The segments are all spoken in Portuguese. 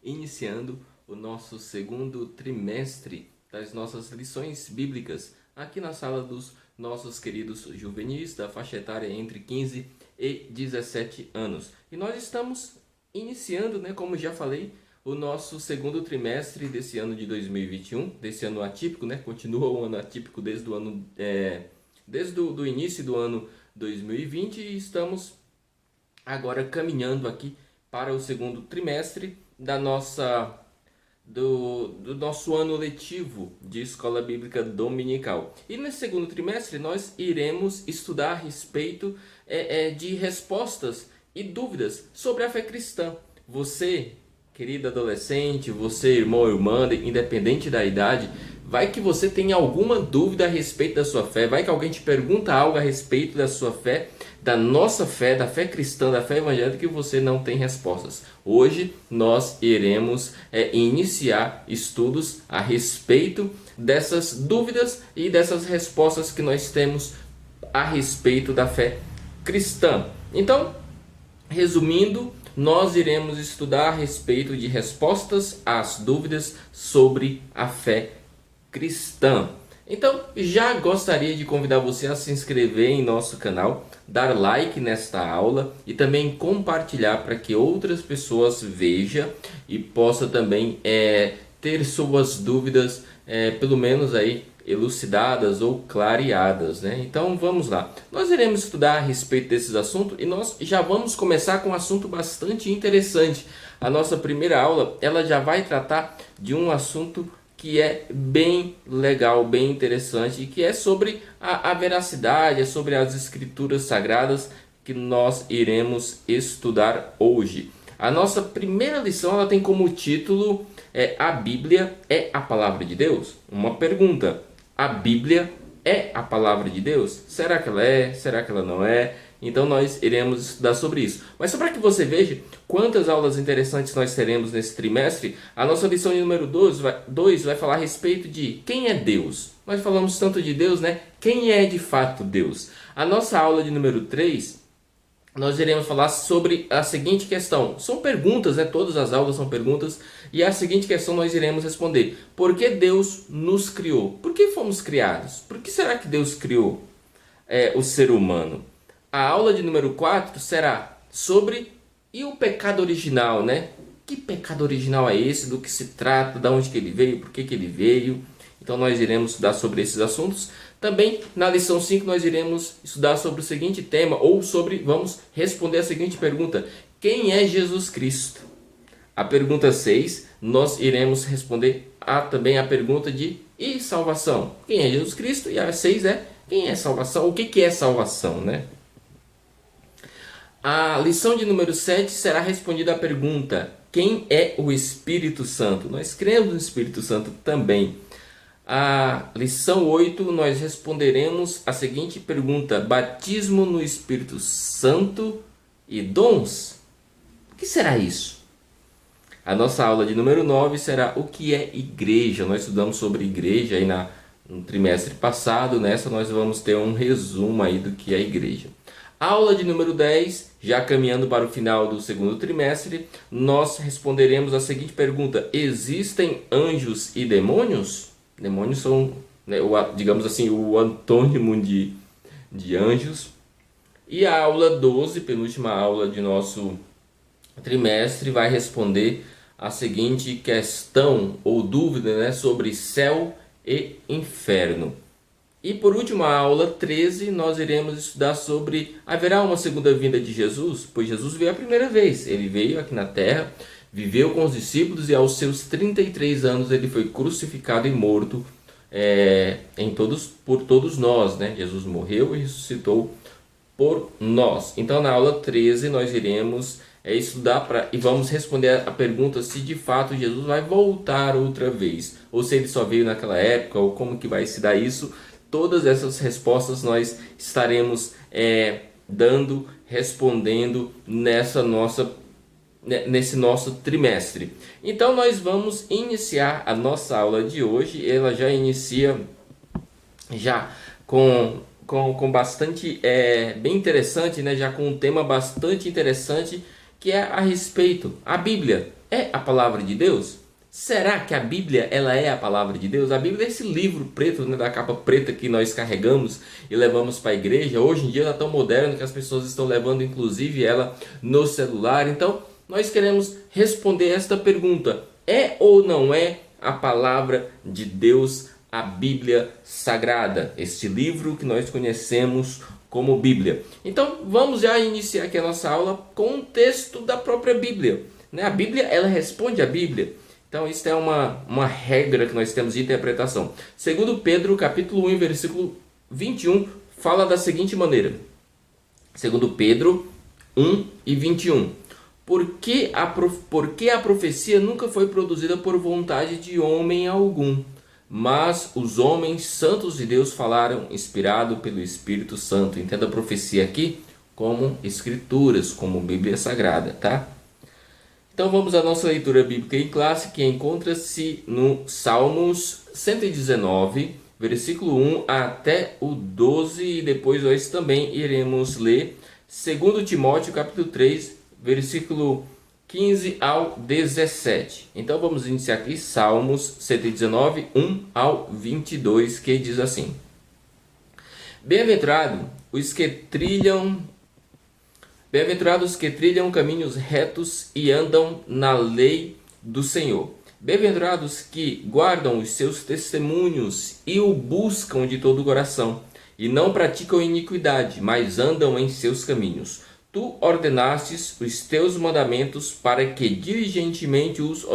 iniciando o nosso segundo trimestre das nossas lições bíblicas aqui na sala dos nossos queridos juvenis da faixa etária entre 15 e 17 anos. E nós estamos iniciando, como já falei, o nosso segundo trimestre desse ano de 2021, desse ano atípico, Continua um ano atípico desde o ano, desde o início do ano 2020 e estamos agora caminhando aqui para o segundo trimestre do nosso ano letivo de Escola Bíblica Dominical. E nesse segundo trimestre nós iremos estudar a respeito de respostas e dúvidas sobre a fé cristã. Você, querido adolescente, você, irmão ou irmã, independente da idade, vai que você tem alguma dúvida a respeito da sua fé, vai que alguém te pergunta algo a respeito da sua fé, da nossa fé, da fé cristã, da fé evangélica, que você não tem respostas. Hoje nós iremos iniciar estudos a respeito dessas dúvidas e dessas respostas que nós temos a respeito da fé cristã. Então, resumindo, nós iremos estudar a respeito de respostas às dúvidas sobre a fé cristã. Então, já gostaria de convidar você a se inscrever em nosso canal, dar like nesta aula e também compartilhar para que outras pessoas vejam e possa também ter suas dúvidas, pelo menos aí elucidadas ou clareadas, Então vamos lá. Nós iremos estudar a respeito desses assuntos e nós já vamos começar com um assunto bastante interessante. A nossa primeira aula, ela já vai tratar de um assunto que é bem legal, bem interessante, e que é sobre a veracidade, é sobre as escrituras sagradas que nós iremos estudar hoje. A nossa primeira lição, ela tem como título A Bíblia é a Palavra de Deus? Uma pergunta: a Bíblia é a Palavra de Deus? Será que ela é? Será que ela não é? Então nós iremos estudar sobre isso. Mas só para que você veja quantas aulas interessantes nós teremos nesse trimestre, a nossa lição de número 2 vai falar a respeito de quem é Deus. Nós falamos tanto de Deus, Quem é de fato Deus? A nossa aula de número 3, nós iremos falar sobre a seguinte questão. São perguntas, Todas as aulas são perguntas. E a seguinte questão nós iremos responder: por que Deus nos criou? Por que fomos criados? Por que será que Deus criou o ser humano? A aula de número 4 será sobre e o pecado original, Que pecado original é esse? Do que se trata? De onde que ele veio? Por que que ele veio? Então nós iremos estudar sobre esses assuntos. Também na lição 5 nós iremos estudar sobre o seguinte tema, vamos responder a seguinte pergunta: quem é Jesus Cristo? A pergunta 6, nós iremos responder também a pergunta de e salvação? Quem é Jesus Cristo? E a 6 é quem é salvação? O que que é salvação, A lição de número 7 será respondida a pergunta: quem é o Espírito Santo? Nós cremos no Espírito Santo também. A lição 8 nós responderemos a seguinte pergunta: batismo no Espírito Santo e dons? O que será isso? A nossa aula de número 9 será o que é igreja. Nós estudamos sobre igreja aí no trimestre passado. Nessa nós vamos ter um resumo aí do que é igreja. Aula de número 10, já caminhando para o final do segundo trimestre, nós responderemos a seguinte pergunta: existem anjos e demônios? Demônios são, digamos assim, o antônimo de anjos. E a aula 12, penúltima aula de nosso trimestre, vai responder a seguinte questão ou dúvida, sobre céu e inferno. E por último, a aula 13, nós iremos estudar sobre haverá uma segunda vinda de Jesus? Pois Jesus veio a primeira vez. Ele veio aqui na terra, viveu com os discípulos e aos seus 33 anos ele foi crucificado e morto por todos nós. Jesus morreu e ressuscitou por nós. Então na aula 13 nós iremos estudar e vamos responder a pergunta se de fato Jesus vai voltar outra vez. Ou se ele só veio naquela época, ou como que vai se dar isso. Todas essas respostas nós estaremos respondendo nesse nosso trimestre. Então nós vamos iniciar a nossa aula de hoje. Ela já inicia com bastante, bem interessante, já com um tema bastante interessante, que é a respeito. A Bíblia é a palavra de Deus? Será que a Bíblia ela é a palavra de Deus? A Bíblia é esse livro preto, né, da capa preta que nós carregamos e levamos para a igreja. Hoje em dia ela é tão moderna que as pessoas estão levando inclusive ela no celular. Então nós queremos responder esta pergunta: é ou não é a palavra de Deus a Bíblia Sagrada? Este livro que nós conhecemos como Bíblia. Então vamos já iniciar aqui a nossa aula com um texto da própria Bíblia, né? A Bíblia ela responde à Bíblia. Então isso é uma regra que nós temos de interpretação. Segundo Pedro, capítulo 1, versículo 21, fala da seguinte maneira. Segundo Pedro 1 e 21. Porque a profecia nunca foi produzida por vontade de homem algum, mas os homens santos de Deus falaram inspirado pelo Espírito Santo. Entenda a profecia aqui como escrituras, como Bíblia Sagrada, tá? Então vamos à nossa leitura bíblica em classe, que encontra-se no Salmos 119, versículo 1 até o 12, e depois nós também iremos ler 2 Timóteo capítulo 3, versículo 15 ao 17. Então vamos iniciar aqui Salmos 119, 1 ao 22, que diz assim: Bem-aventurados que trilham caminhos retos e andam na lei do Senhor. Bem-aventurados que guardam os seus testemunhos e o buscam de todo o coração, e não praticam iniquidade, mas andam em seus caminhos. Tu ordenastes os teus mandamentos para que diligentemente os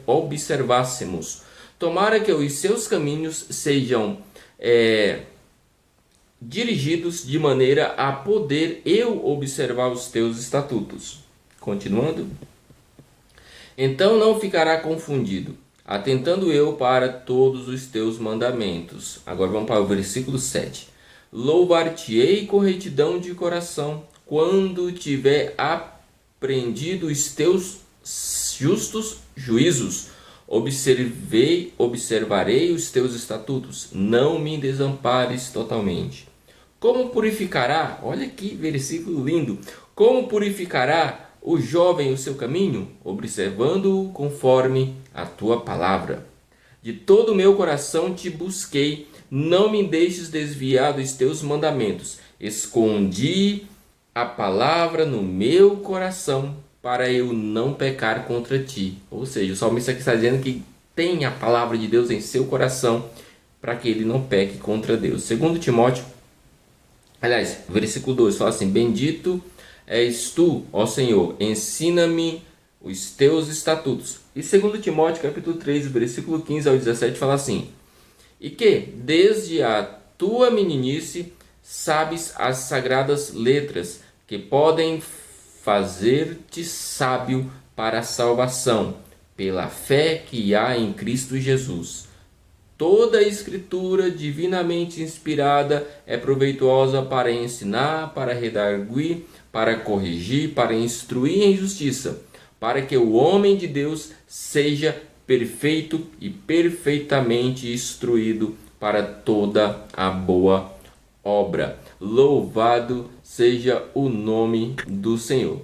observássemos. Tomara que os seus caminhos sejam dirigidos de maneira a poder eu observar os teus estatutos. Continuando. Então não ficará confundido, atentando eu para todos os teus mandamentos. Agora vamos para o versículo 7. Louvar-te-ei com retidão de coração, quando tiver aprendido os teus justos juízos. Observarei os teus estatutos, não me desampares totalmente. Como purificará, olha que versículo lindo, como purificará o jovem o seu caminho? Observando-o conforme a tua palavra. De todo o meu coração te busquei, não me deixes desviar dos teus mandamentos. Escondi a palavra no meu coração, para eu não pecar contra ti. Ou seja, o salmista aqui está dizendo que tem a palavra de Deus em seu coração, para que ele não peque contra Deus. Segundo Timóteo, aliás, versículo 2 fala assim: Bendito és tu, ó Senhor, ensina-me os teus estatutos. E segundo Timóteo, capítulo 3, versículo 15 ao 17 fala assim: E que, desde a tua meninice, sabes as sagradas letras, que podem fazer-te sábio para a salvação, pela fé que há em Cristo Jesus. Toda a escritura divinamente inspirada é proveitosa para ensinar, para redarguir, para corrigir, para instruir em justiça, para que o homem de Deus seja perfeito e perfeitamente instruído para toda a boa obra. Louvado seja o nome do Senhor.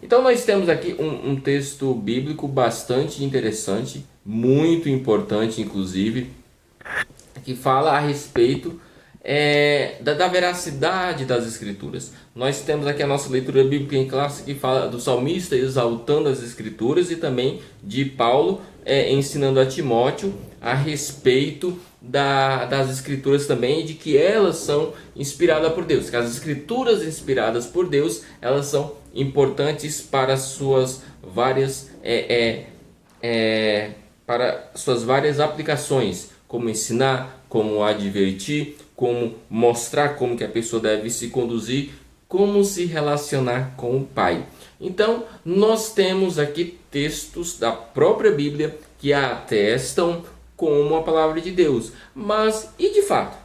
Então nós temos aqui um texto bíblico bastante interessante, muito importante inclusive, que fala a respeito da veracidade das escrituras. Nós temos aqui a nossa leitura bíblica em classe, que fala do salmista exaltando as escrituras, e também de Paulo ensinando a Timóteo a respeito das escrituras também, de que elas são inspiradas por Deus, que as escrituras inspiradas por Deus, elas são importantes para suas várias para suas várias aplicações, como ensinar, como advertir, como mostrar como que a pessoa deve se conduzir, como se relacionar com o Pai. Então, nós temos aqui textos da própria Bíblia que a atestam como a palavra de Deus. Mas, e de fato,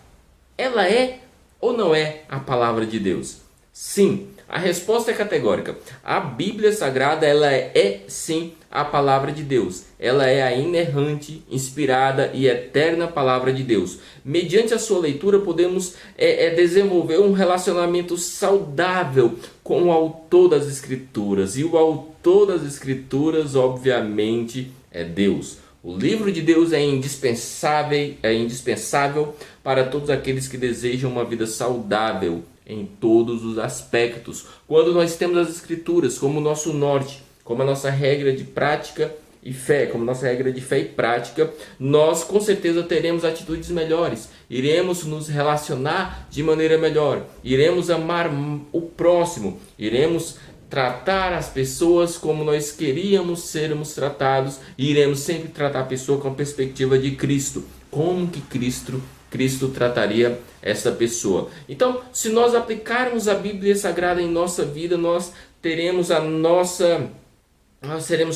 ela é ou não é a palavra de Deus? Sim, a resposta é categórica. A Bíblia Sagrada, ela é sim a palavra de Deus. Ela é a inerrante, inspirada e eterna palavra de Deus. Mediante a sua leitura, podemos desenvolver um relacionamento saudável com o autor das Escrituras. E o autor das Escrituras, obviamente, é Deus. O livro de Deus é indispensável para todos aqueles que desejam uma vida saudável em todos os aspectos. Quando nós temos as Escrituras como nosso norte, como a nossa regra de prática e fé, como nossa regra de fé e prática, nós com certeza teremos atitudes melhores, iremos nos relacionar de maneira melhor, iremos amar o próximo, iremos tratar as pessoas como nós queríamos sermos tratados e iremos sempre tratar a pessoa com a perspectiva de Cristo. Como que Cristo trataria essa pessoa? Então, se nós aplicarmos a Bíblia Sagrada em nossa vida, nós teremos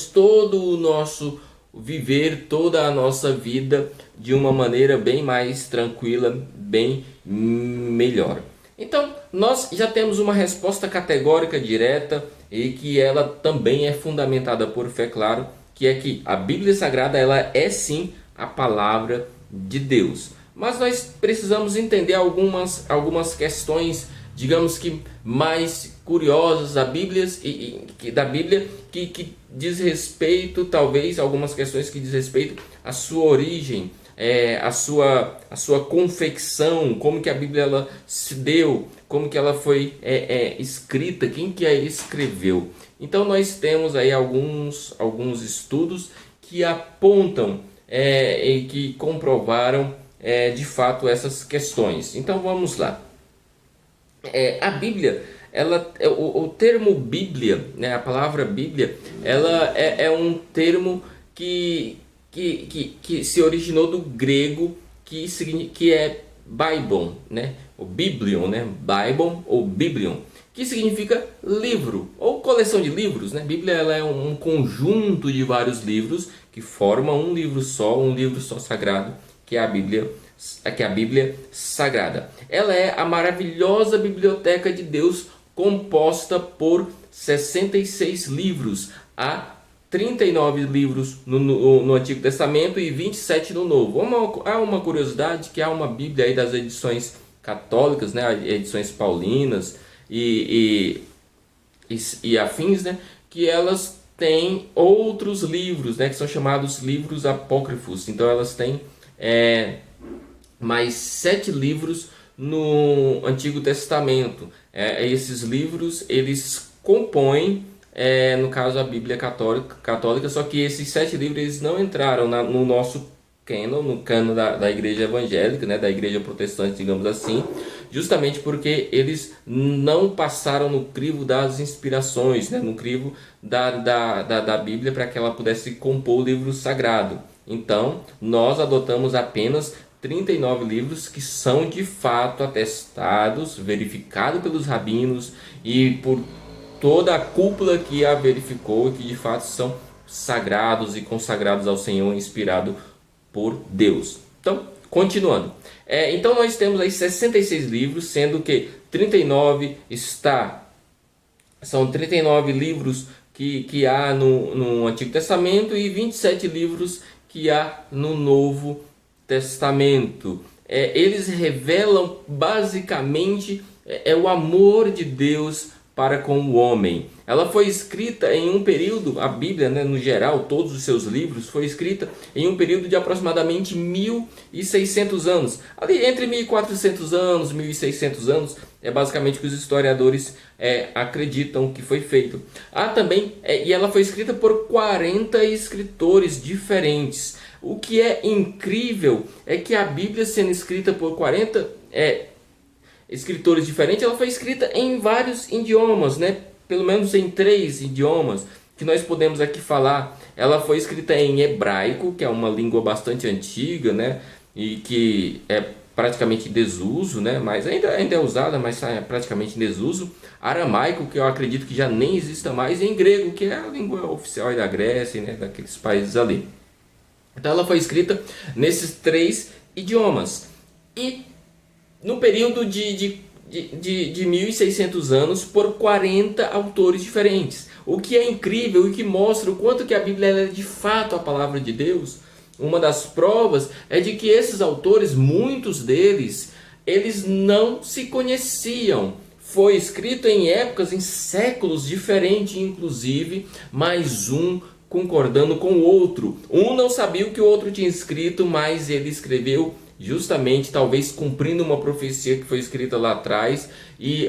todo o nosso viver, toda a nossa vida de uma maneira bem mais tranquila, bem melhor. Então, nós já temos uma resposta categórica direta e que ela também é fundamentada por fé, claro, que é que a Bíblia Sagrada, ela é sim a palavra de Deus. Mas nós precisamos entender algumas questões, digamos que mais curiosas da Bíblia que diz respeito, talvez algumas questões que diz respeito à sua origem, a sua confecção, como que a Bíblia ela se deu, como que ela foi escrita, quem que a escreveu. Então nós temos aí alguns estudos que apontam e que comprovaram de fato essas questões. Então vamos lá. A Bíblia, o termo Bíblia, né, a palavra Bíblia, ela é um termo que se originou do grego, que é Bible, né? O Biblion, né? Bible ou Biblion, que significa livro ou coleção de livros, né? Bíblia ela é um conjunto de vários livros que formam um livro só sagrado, que é a Bíblia Sagrada. Ela é a maravilhosa biblioteca de Deus, composta por 66 livros. Há 39 livros no Antigo Testamento e 27 no Novo. Há uma curiosidade que há uma Bíblia aí das edições católicas, né, edições paulinas e afins, né, que elas têm outros livros, né, que são chamados livros apócrifos. Então elas têm mais 7 livros no Antigo Testamento. Esses livros eles compõem, no caso, a Bíblia católica, só que esses 7 livros eles não entraram no nosso canon, no cano da igreja evangélica, né, da igreja protestante, digamos assim, justamente porque eles não passaram no crivo das inspirações, né, no crivo da Bíblia para que ela pudesse compor o livro sagrado. Então, nós adotamos apenas 39 livros que são de fato atestados, verificados pelos rabinos e por toda a cúpula que a verificou, e que de fato são sagrados e consagrados ao Senhor, inspirado por Deus. Então, continuando. Então nós temos aí 66 livros, sendo que 39 são 39 livros que há no Antigo Testamento e 27 livros que há no Novo Testamento. Eles revelam basicamente o amor de Deus para com o homem. Ela foi escrita em um período, a Bíblia, né, no geral, todos os seus livros, foi escrita em um período de aproximadamente 1.600 anos. Ali entre 1.400 anos, 1.600 anos, é basicamente o que os historiadores acreditam que foi feito. Há também, e ela foi escrita por 40 escritores diferentes. O que é incrível é que a Bíblia, sendo escrita por 40 escritores diferentes, ela foi escrita em vários idiomas, né? Pelo menos em 3 idiomas que nós podemos aqui falar. Ela foi escrita em hebraico, que é uma língua bastante antiga, né? E que é praticamente em desuso, né? Mas ainda é usada, mas é praticamente em desuso. Aramaico, que eu acredito que já nem exista mais, e em grego, que é a língua oficial da Grécia, né? Daqueles países ali. Então ela foi escrita nesses 3 idiomas. E no período de 1.600 anos por 40 autores diferentes. O que é incrível e que mostra o quanto que a Bíblia é de fato a palavra de Deus. Uma das provas é de que esses autores, muitos deles, eles não se conheciam. Foi escrito em épocas, em séculos diferentes, inclusive, mas um concordando com o outro. Um não sabia o que o outro tinha escrito, mas ele escreveu justamente, talvez cumprindo uma profecia que foi escrita lá atrás,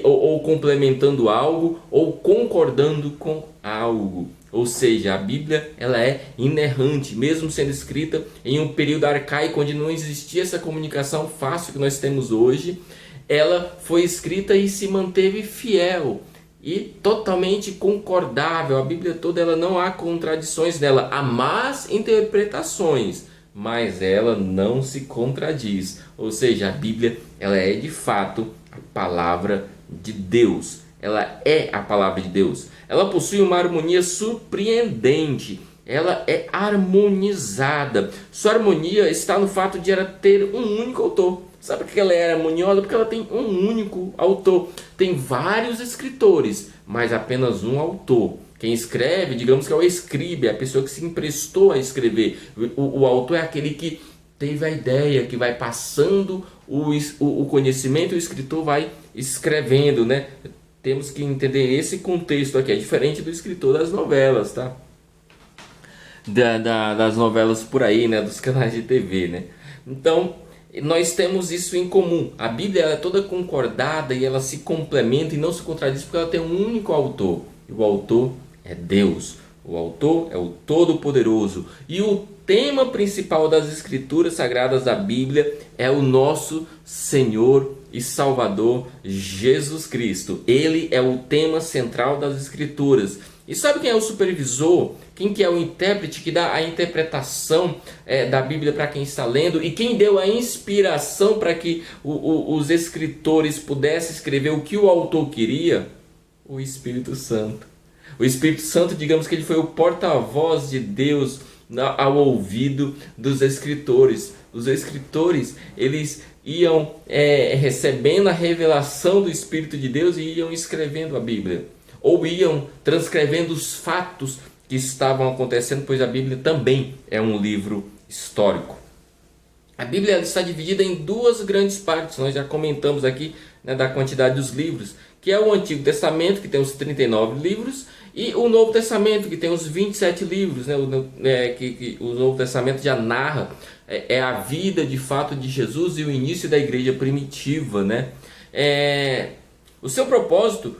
ou complementando algo, ou concordando com algo. Ou seja, a Bíblia ela é inerrante, mesmo sendo escrita em um período arcaico, onde não existia essa comunicação fácil que nós temos hoje. Ela foi escrita e se manteve fiel e totalmente concordável. A Bíblia toda, ela não há contradições nela, há más interpretações, mas ela não se contradiz. Ou seja, a Bíblia ela é de fato a palavra de Deus. Ela é a palavra de Deus. Ela possui uma harmonia surpreendente. Ela é harmonizada. Sua harmonia está no fato de ela ter um único autor. Sabe por que ela é harmoniosa? Porque ela tem um único autor. Tem vários escritores, mas apenas um autor. Quem escreve, digamos que é o escriba, é a pessoa que se emprestou a escrever. O autor é aquele que teve a ideia, que vai passando o conhecimento, o escritor vai escrevendo, né? Temos que entender esse contexto aqui. É diferente do escritor das novelas, tá? Das novelas por aí, né? Dos canais de TV, né? Então, nós temos isso em comum. A Bíblia ela é toda concordada e ela se complementa e não se contradiz porque ela tem um único autor. E o autor é Deus. O autor é o Todo-Poderoso. E o tema principal das Escrituras Sagradas da Bíblia é o nosso Senhor e Salvador Jesus Cristo. Ele é o tema central das Escrituras. E sabe quem é o supervisor? Quem que é o intérprete que dá a interpretação da Bíblia para quem está lendo? E quem deu a inspiração para que os escritores pudessem escrever o que o autor queria? O Espírito Santo. O Espírito Santo, digamos que ele foi o porta-voz de Deus ao ouvido dos escritores. Os escritores, eles iam recebendo a revelação do Espírito de Deus e iam escrevendo a Bíblia. Ou iam transcrevendo os fatos que estavam acontecendo, pois a Bíblia também é um livro histórico. A Bíblia está dividida em duas grandes partes. Nós já comentamos aqui, né, da quantidade dos livros, que é o Antigo Testamento, que tem os 39 livros, e o Novo Testamento, que tem os 27 livros. Né? O Novo Testamento já narra a vida de fato de Jesus e o início da igreja primitiva. Né? O seu propósito,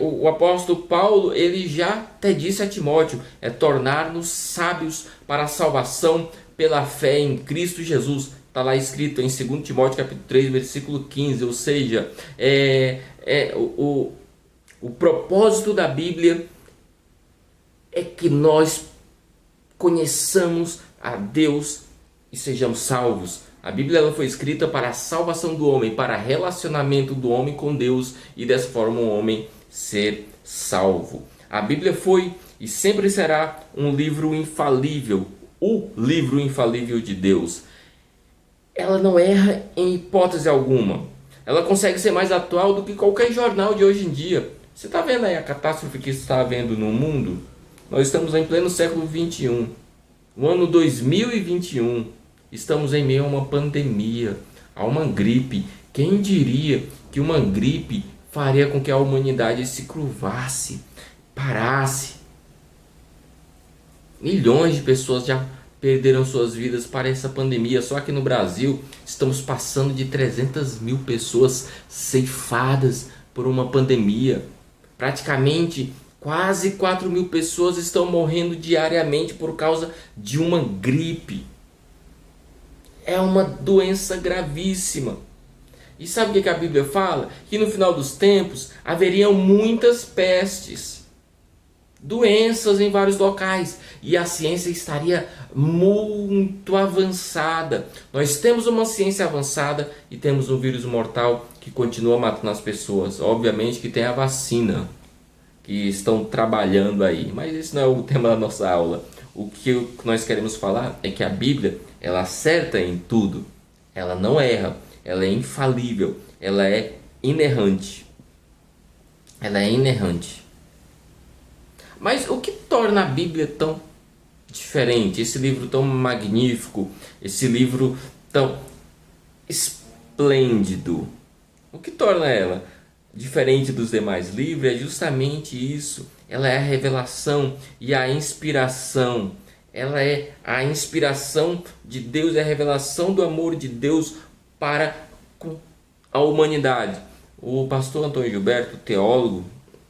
o apóstolo Paulo, ele já até disse a Timóteo, é tornar-nos sábios para a salvação pela fé em Cristo Jesus. Está lá escrito em 2 Timóteo capítulo 3, versículo 15. Ou seja, o propósito da Bíblia é que nós conheçamos a Deus e sejamos salvos. A Bíblia ela foi escrita para a salvação do homem, para relacionamento do homem com Deus e dessa forma o homem ser salvo. A Bíblia foi e sempre será um livro infalível, o livro infalível de Deus. Ela não erra em hipótese alguma. Ela consegue ser mais atual do que qualquer jornal de hoje em dia. Você está vendo aí a catástrofe que está havendo no mundo? Nós estamos em pleno século 21, no ano 2021. Estamos em meio a uma pandemia, a uma gripe. Quem diria que uma gripe faria com que a humanidade se curvasse, parasse? Milhões de pessoas já perderam suas vidas para essa pandemia. Só aqui no Brasil estamos passando de 300 mil pessoas ceifadas por uma pandemia. Praticamente quase 4 mil pessoas estão morrendo diariamente por causa de uma gripe. É uma doença gravíssima. E sabe o que a Bíblia fala? Que no final dos tempos haveriam muitas pestes, doenças em vários locais, e a ciência estaria muito avançada. Nós temos uma ciência avançada e temos um vírus mortal que continua matando as pessoas. Obviamente que tem a vacina que estão trabalhando aí, mas esse não é o tema da nossa aula. O que nós queremos falar é que a Bíblia ela acerta em tudo, ela não erra, ela é infalível, ela é inerrante. Ela é inerrante. Mas o que torna a Bíblia tão diferente, esse livro tão magnífico, esse livro tão esplêndido? O que torna ela diferente dos demais livros é justamente isso. Ela é a revelação e a inspiração. Ela é a inspiração de Deus, é a revelação do amor de Deus para com a humanidade. O pastor Antônio Gilberto, teólogo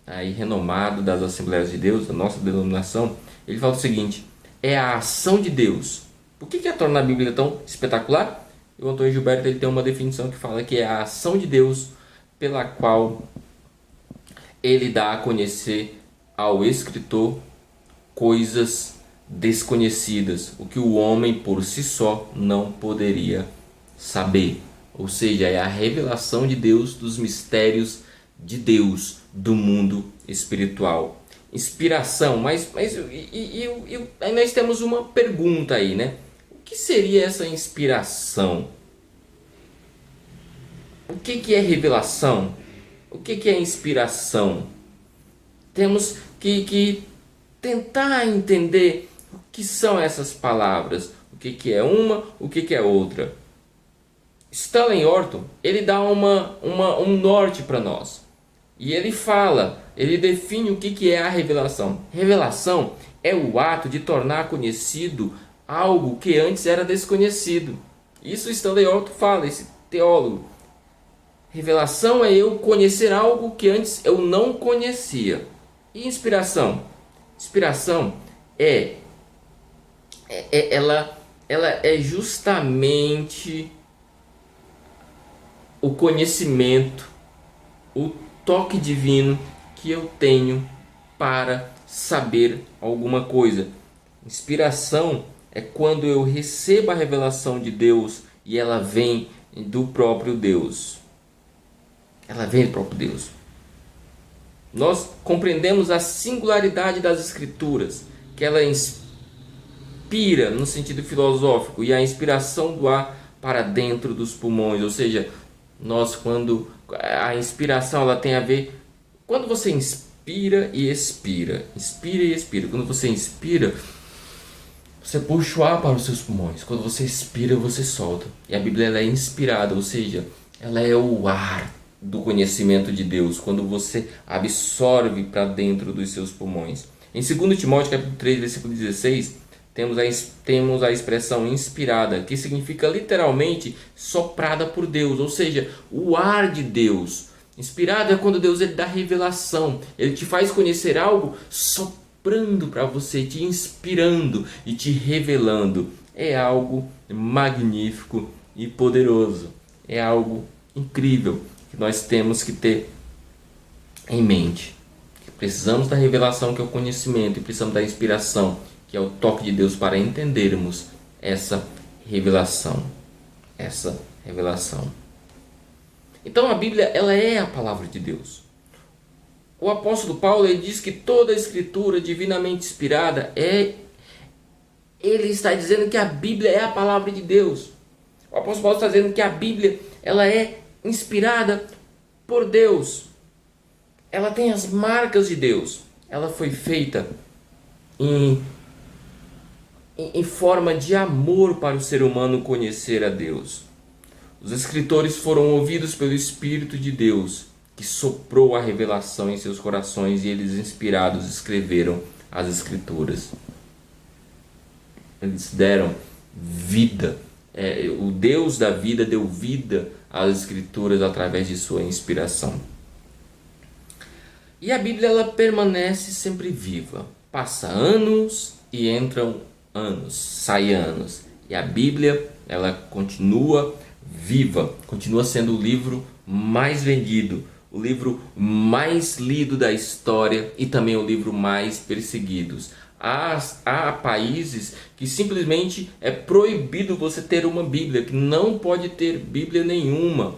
aí renomado das Assembleias de Deus, da nossa denominação, ele fala o seguinte: é a ação de Deus. Por que a torna a Bíblia tão espetacular? E o Antônio Gilberto ele tem uma definição que fala que é a ação de Deus pela qual ele dá a conhecer ao escritor coisas desconhecidas, o que o homem por si só não poderia saber. Ou seja, é a revelação de Deus dos mistérios de Deus do mundo espiritual. Inspiração, mas aí nós temos uma pergunta aí, né? O que seria essa inspiração? O que é revelação? O que é inspiração? Temos que tentar entender o que são essas palavras. O que é uma, o que é outra. Stanley Orton, ele dá um norte para nós. E ele fala, ele define o que é a revelação. Revelação é o ato de tornar conhecido algo que antes era desconhecido. Isso Stanley Orton fala, esse teólogo. Revelação é eu conhecer algo que antes eu não conhecia. E inspiração? Inspiração ela é justamente o conhecimento, o toque divino que eu tenho para saber alguma coisa. Inspiração é quando eu recebo a revelação de Deus e ela vem do próprio Deus. Ela vem do próprio Deus. Nós compreendemos a singularidade das Escrituras, que ela inspira no sentido filosófico e a inspiração do ar para dentro dos pulmões, ou seja, quando a inspiração ela tem a ver quando você inspira e expira, quando você inspira você puxa o ar para os seus pulmões, quando você expira você solta, e a Bíblia ela é inspirada, ou seja, ela é o ar do conhecimento de Deus, quando você absorve para dentro dos seus pulmões. Em 2 Timóteo capítulo 3, versículo 16, temos a expressão inspirada, que significa literalmente soprada por Deus, ou seja, o ar de Deus. Inspirado é quando Deus ele dá revelação, ele te faz conhecer algo soprando para você, te inspirando e te revelando. É algo magnífico e poderoso, é algo incrível que nós temos que ter em mente. Precisamos da revelação, que é o conhecimento, e precisamos da inspiração, que é o toque de Deus, para entendermos essa revelação. Então a Bíblia ela é a palavra de Deus. O apóstolo Paulo ele diz que toda a escritura divinamente inspirada ele está dizendo que a Bíblia é a palavra de Deus. O apóstolo Paulo está dizendo que a Bíblia ela é inspirada por Deus. Ela tem as marcas de Deus. Ela foi feita em forma de amor para o ser humano conhecer a Deus. Os escritores foram ouvidos pelo Espírito de Deus, que soprou a revelação em seus corações, e eles, inspirados, escreveram as Escrituras. Eles deram vida. O Deus da vida deu vida às Escrituras através de sua inspiração. E a Bíblia ela permanece sempre viva. Passa anos e entram anos, sai anos. E a Bíblia ela continua viva, continua sendo o livro mais vendido, o livro mais lido da história e também o livro mais perseguido. Há países que simplesmente é proibido você ter uma Bíblia, que não pode ter Bíblia nenhuma.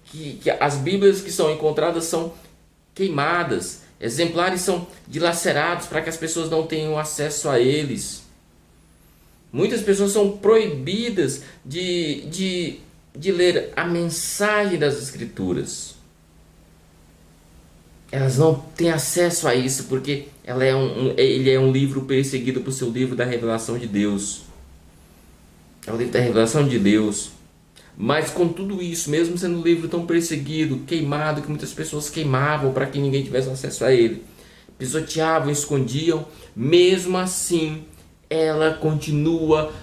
Que as Bíblias que são encontradas são queimadas, exemplares são dilacerados para que as pessoas não tenham acesso a eles. Muitas pessoas são proibidas de de ler a mensagem das Escrituras. Elas não têm acesso a isso porque ele é um livro perseguido por ser o livro da revelação de Deus. É o livro da revelação de Deus. Mas com tudo isso, mesmo sendo um livro tão perseguido, queimado, que muitas pessoas queimavam para que ninguém tivesse acesso a ele, pisoteavam, escondiam, mesmo assim, ela continua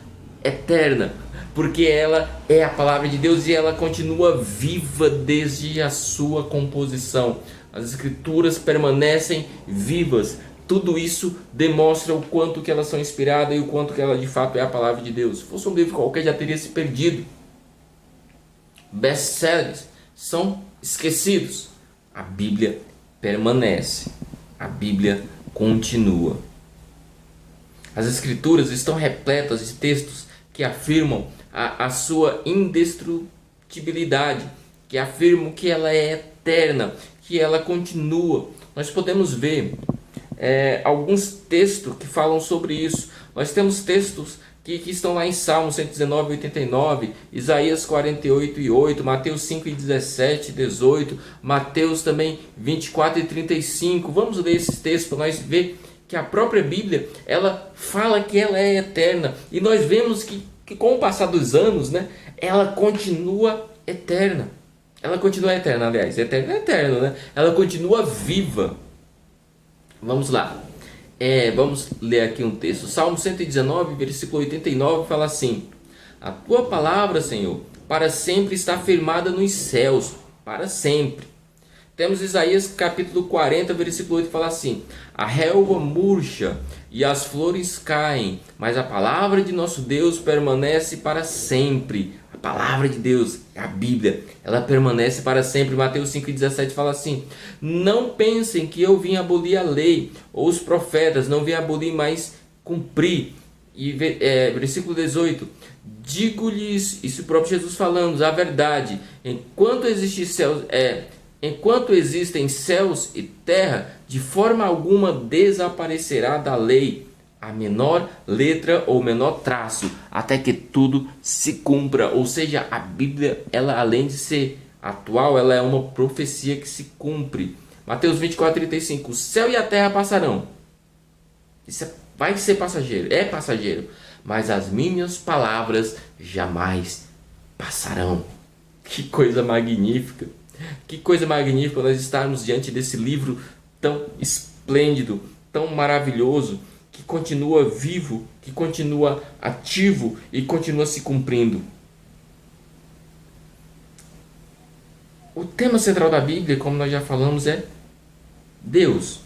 eterna, porque ela é a palavra de Deus e ela continua viva desde a sua composição. As Escrituras permanecem vivas. Tudo isso demonstra o quanto que elas são inspiradas e o quanto que ela de fato é a palavra de Deus. Se fosse um livro qualquer, já teria se perdido. Best-sellers são esquecidos. A Bíblia permanece. A Bíblia continua. As Escrituras estão repletas de textos que afirmam a sua indestrutibilidade, que afirmam que ela é eterna, que ela continua. Nós podemos ver alguns textos que falam sobre isso. Nós temos textos que estão lá em Salmos 119, 89, Isaías 48 e 8, Mateus 5 e 17, 18, Mateus também 24 e 35. Vamos ler esses textos para nós ver que a própria Bíblia, ela fala que ela é eterna. E nós vemos que com o passar dos anos, né, ela continua eterna. Ela continua eterna, aliás, eterno é eterno, né? Ela continua viva. Vamos lá. Vamos ler aqui um texto. Salmo 119, versículo 89 fala assim: a tua palavra, Senhor, para sempre está firmada nos céus, para sempre. Temos Isaías capítulo 40, versículo 8, fala assim: a relva murcha e as flores caem, mas a palavra de nosso Deus permanece para sempre. A palavra de Deus, a Bíblia, ela permanece para sempre. Mateus 5,17 fala assim: não pensem que eu vim abolir a lei ou os profetas, não vim abolir, mas cumprir. E versículo 18: digo-lhes, isso o próprio Jesus falando, a verdade, enquanto existem céus e terra, de forma alguma desaparecerá da lei a menor letra ou menor traço, até que tudo se cumpra. Ou seja, a Bíblia, ela além de ser atual, ela é uma profecia que se cumpre. Mateus 24:35, o céu e a terra passarão. Isso vai ser passageiro, é passageiro, mas as minhas palavras jamais passarão. Que coisa magnífica! Que coisa magnífica nós estarmos diante desse livro tão esplêndido, tão maravilhoso, que continua vivo, que continua ativo e continua se cumprindo. O tema central da Bíblia, como nós já falamos, é Deus.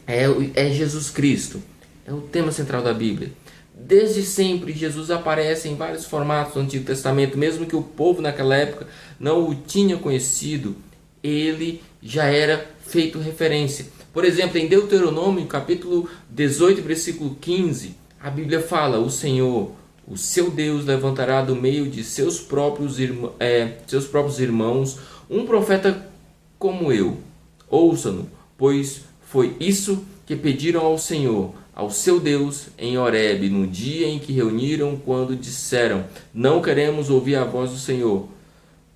É Jesus Cristo. É o tema central da Bíblia. Desde sempre Jesus aparece em vários formatos do Antigo Testamento, mesmo que o povo naquela época não o tinha conhecido, ele já era feito referência. Por exemplo, em Deuteronômio, capítulo 18, versículo 15, a Bíblia fala: o Senhor, o seu Deus, levantará do meio de seus próprios irmãos um profeta como eu. Ouça-no, pois foi isso que pediram ao Senhor, ao seu Deus, em Horebe, no dia em que reuniram, quando disseram: não queremos ouvir a voz do Senhor,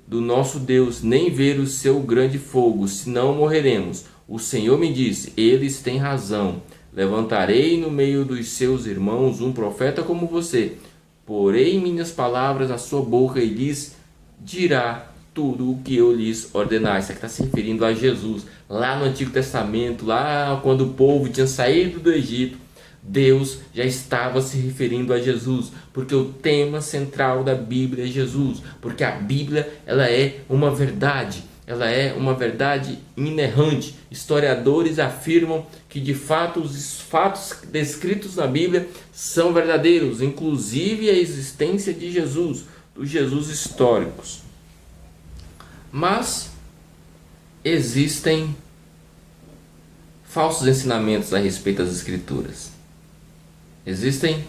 do nosso Deus, nem ver o seu grande fogo, senão morreremos. O Senhor me disse: eles têm razão. Levantarei no meio dos seus irmãos um profeta como você. Porei minhas palavras à sua boca e lhes dirá tudo o que eu lhes ordenar. Isso aqui está se referindo a Jesus. Lá no Antigo Testamento, lá quando o povo tinha saído do Egito, Deus já estava se referindo a Jesus, porque o tema central da Bíblia é Jesus, porque a Bíblia, ela é uma verdade, ela é uma verdade inerrante. Historiadores afirmam que de fato os fatos descritos na Bíblia são verdadeiros, inclusive a existência de Jesus, dos Jesus históricos. Mas existem falsos ensinamentos a respeito das Escrituras. Existem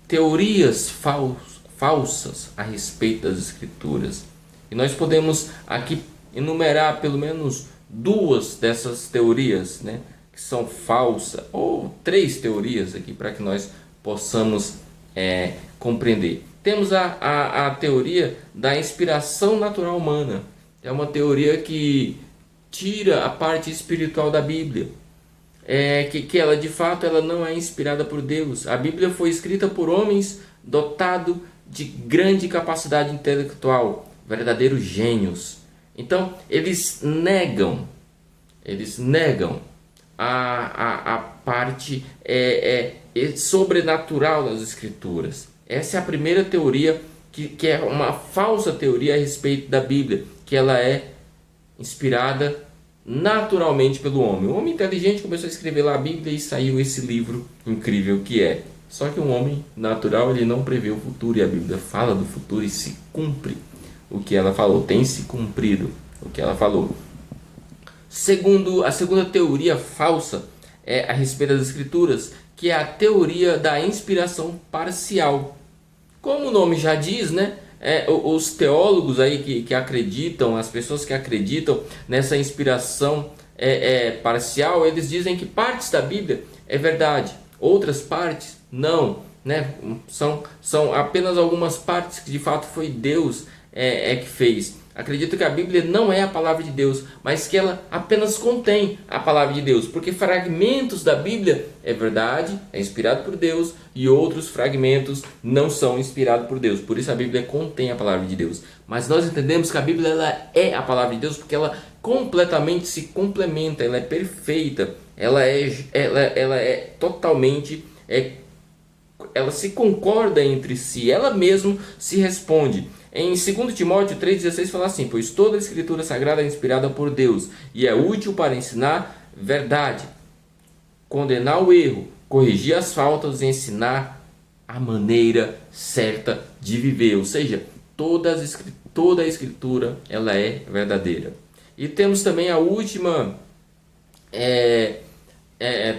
teorias falsas a respeito das Escrituras. E nós podemos aqui enumerar pelo menos duas dessas teorias, né, que são falsas, ou três teorias aqui para que nós possamos compreender. temos a teoria da inspiração natural humana. É uma teoria que tira a parte espiritual da Bíblia. Que ela de fato ela não é inspirada por Deus. A Bíblia foi escrita por homens dotados de grande capacidade intelectual, verdadeiros gênios. Então eles negam a parte sobrenatural das Escrituras. Essa é a primeira teoria que é uma falsa teoria a respeito da Bíblia, que ela é inspirada naturalmente pelo homem. O homem inteligente começou a escrever lá a Bíblia e saiu esse livro incrível que é. Só que um homem natural, ele não prevê o futuro, e a Bíblia fala do futuro e se cumpre o que ela falou, tem se cumprido o que ela falou. A segunda teoria falsa é a respeito das Escrituras, que é a teoria da inspiração parcial. Como o nome já diz, né? Os teólogos aí que acreditam, as pessoas que acreditam nessa inspiração parcial, eles dizem que partes da Bíblia é verdade, outras partes não, né? São apenas algumas partes que de fato foi Deus que fez. Acredito que a Bíblia não é a palavra de Deus, mas que ela apenas contém a palavra de Deus, porque fragmentos da Bíblia é verdade, é inspirado por Deus, e outros fragmentos não são inspirados por Deus. Por isso a Bíblia contém a palavra de Deus. Mas nós entendemos que a Bíblia ela é a palavra de Deus porque ela completamente se complementa, ela é perfeita, ela é totalmente ela se concorda entre si, ela mesma se responde. Em 2 Timóteo 3,16 fala assim: pois toda a Escritura Sagrada é inspirada por Deus e é útil para ensinar verdade, condenar o erro, corrigir as faltas e ensinar a maneira certa de viver. Ou seja, toda a Escritura ela é verdadeira. E temos também a última,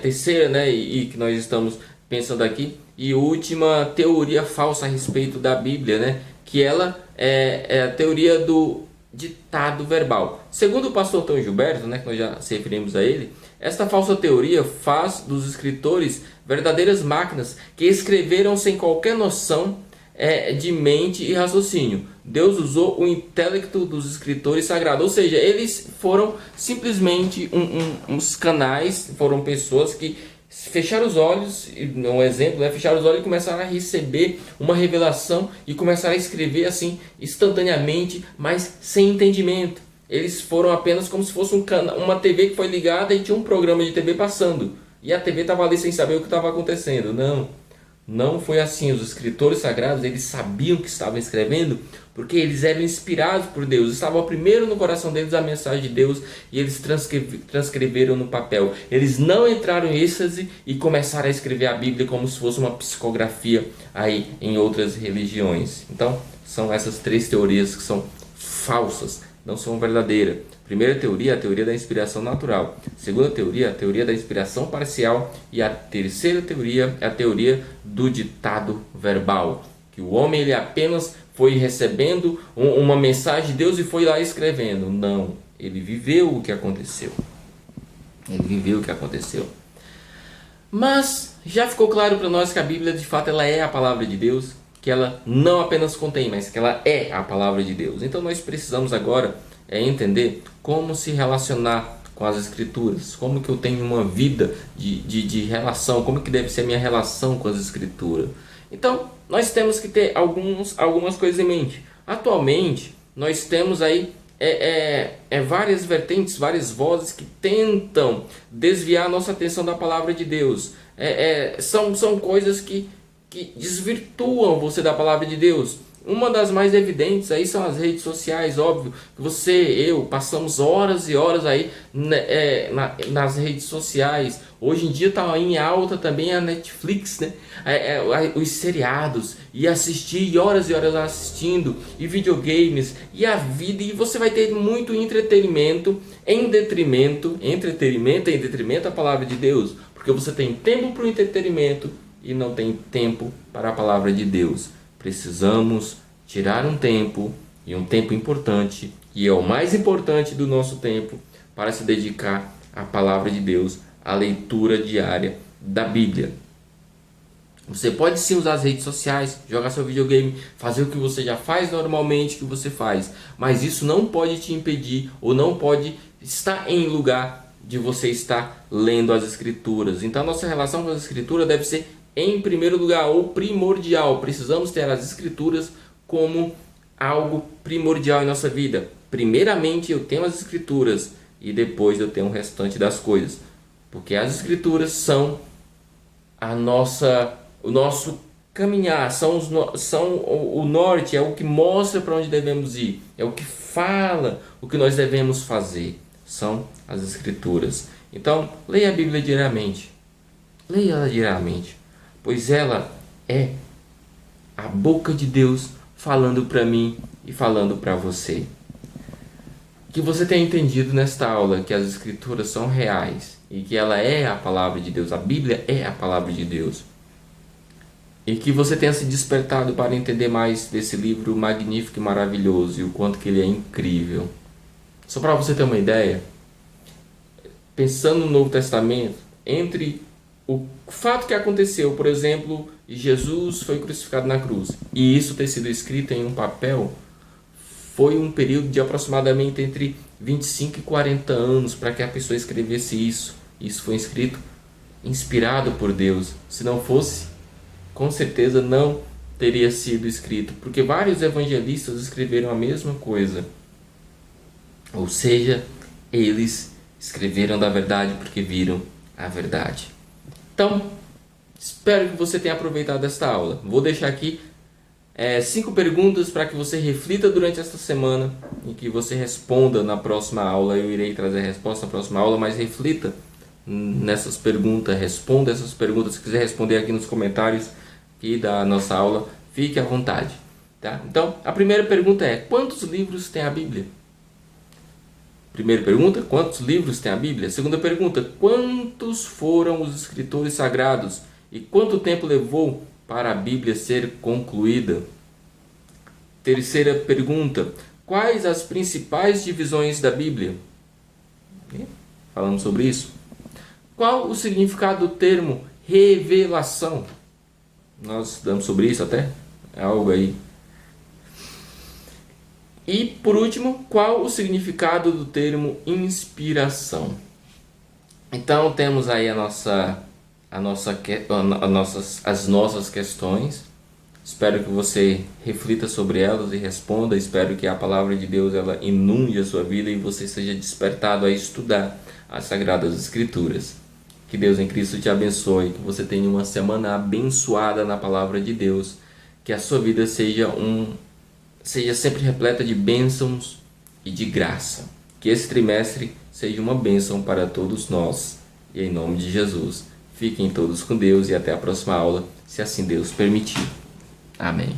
terceira, né, e que nós estamos pensando aqui, e última teoria falsa a respeito da Bíblia, né, que ela é a teoria do ditado verbal. Segundo o pastor Tom Gilberto, né, que nós já se referimos a ele, esta falsa teoria faz dos escritores verdadeiras máquinas que escreveram sem qualquer noção de mente e raciocínio. Deus usou o intelecto dos escritores sagrados, ou seja, eles foram simplesmente uns canais, foram pessoas que fecharam os olhos, um exemplo, né? Fecharam os olhos e começaram a receber uma revelação e começaram a escrever assim instantaneamente, mas sem entendimento. Eles foram apenas como se fosse uma TV que foi ligada e tinha um programa de TV passando, e a TV estava ali sem saber o que estava acontecendo. Não foi assim. Os escritores sagrados, eles sabiam que estavam escrevendo porque eles eram inspirados por Deus. Estava primeiro no coração deles a mensagem de Deus e eles transcreveram no papel. Eles não entraram em êxtase e começaram a escrever a Bíblia como se fosse uma psicografia aí em outras religiões. Então, são essas três teorias que são falsas, não são verdadeiras. Primeira teoria, a teoria da inspiração natural. Segunda teoria, a teoria da inspiração parcial. E a terceira teoria é a teoria do ditado verbal. Que o homem ele apenas foi recebendo uma mensagem de Deus e foi lá escrevendo. Não, ele viveu o que aconteceu. Ele viveu o que aconteceu. Mas já ficou claro para nós que a Bíblia de fato ela é a palavra de Deus. Que ela não apenas contém, mas que ela é a palavra de Deus. Então nós precisamos agora entender como se relacionar com as Escrituras, como que eu tenho uma vida de relação, como que deve ser a minha relação com as Escrituras. Então, nós temos que ter algumas coisas em mente. Atualmente, nós temos aí várias vertentes, várias vozes que tentam desviar a nossa atenção da palavra de Deus. São coisas que desvirtuam você da palavra de Deus. Uma das mais evidentes aí são as redes sociais, óbvio. Você, eu, passamos horas e horas aí nas redes sociais. Hoje em dia está em alta também a Netflix, né? Os seriados, e assistir, e horas assistindo, e videogames, e a vida, e você vai ter muito entretenimento em detrimento da palavra de Deus. Porque você tem tempo para o entretenimento e não tem tempo para a palavra de Deus. Precisamos tirar um tempo, e um tempo importante, e é o mais importante do nosso tempo, para se dedicar à palavra de Deus, à leitura diária da Bíblia. Você pode sim usar as redes sociais, jogar seu videogame, fazer o que você já faz normalmente que você faz, mas isso não pode te impedir ou não pode estar em lugar de você estar lendo as escrituras. Então a nossa relação com as escrituras deve ser em primeiro lugar ou primordial. Precisamos ter as escrituras como algo primordial em nossa vida. Primeiramente eu tenho as escrituras e depois eu tenho o restante das coisas, porque as escrituras são o nosso caminhar, são o norte, é o que mostra para onde devemos ir, é o que fala o que nós devemos fazer, são as escrituras. Então, leia a Bíblia diariamente, leia ela diariamente, pois ela é a boca de Deus falando para mim e falando para você. Que você tenha entendido nesta aula que as escrituras são reais e que ela é a palavra de Deus, a Bíblia é a palavra de Deus. E que você tenha se despertado para entender mais desse livro magnífico e maravilhoso e o quanto que ele é incrível. Só para você ter uma ideia, pensando no Novo Testamento, entre o fato que aconteceu, por exemplo, Jesus foi crucificado na cruz, e isso ter sido escrito em um papel, foi um período de aproximadamente entre 25 e 40 anos para que a pessoa escrevesse isso. Isso foi escrito inspirado por Deus. Se não fosse, com certeza não teria sido escrito, porque vários evangelistas escreveram a mesma coisa. Ou seja, eles escreveram da verdade porque viram a verdade. Então, espero que você tenha aproveitado esta aula. Vou deixar aqui 5 perguntas para que você reflita durante esta semana e que você responda na próxima aula. Eu irei trazer a resposta na próxima aula, mas reflita nessas perguntas, responda essas perguntas. Se quiser responder aqui nos comentários aqui da nossa aula, fique à vontade. Tá? Então, a primeira pergunta é: quantos livros tem a Bíblia? Primeira pergunta: quantos livros tem a Bíblia? Segunda pergunta: quantos foram os escritores sagrados e quanto tempo levou para a Bíblia ser concluída? Terceira pergunta: quais as principais divisões da Bíblia? Falamos sobre isso. Qual o significado do termo revelação? Nós estudamos sobre isso até, é algo aí. E por último, qual o significado do termo inspiração? Então temos aí as nossas questões. Espero que você reflita sobre elas e responda. Espero que a palavra de Deus ela inunde a sua vida e você seja despertado a estudar as Sagradas Escrituras. Que Deus em Cristo te abençoe, que você tenha uma semana abençoada na palavra de Deus, que a sua vida seja sempre repleta de bênçãos e de graça. Que esse trimestre seja uma bênção para todos nós. E em nome de Jesus, fiquem todos com Deus e até a próxima aula, se assim Deus permitir. Amém.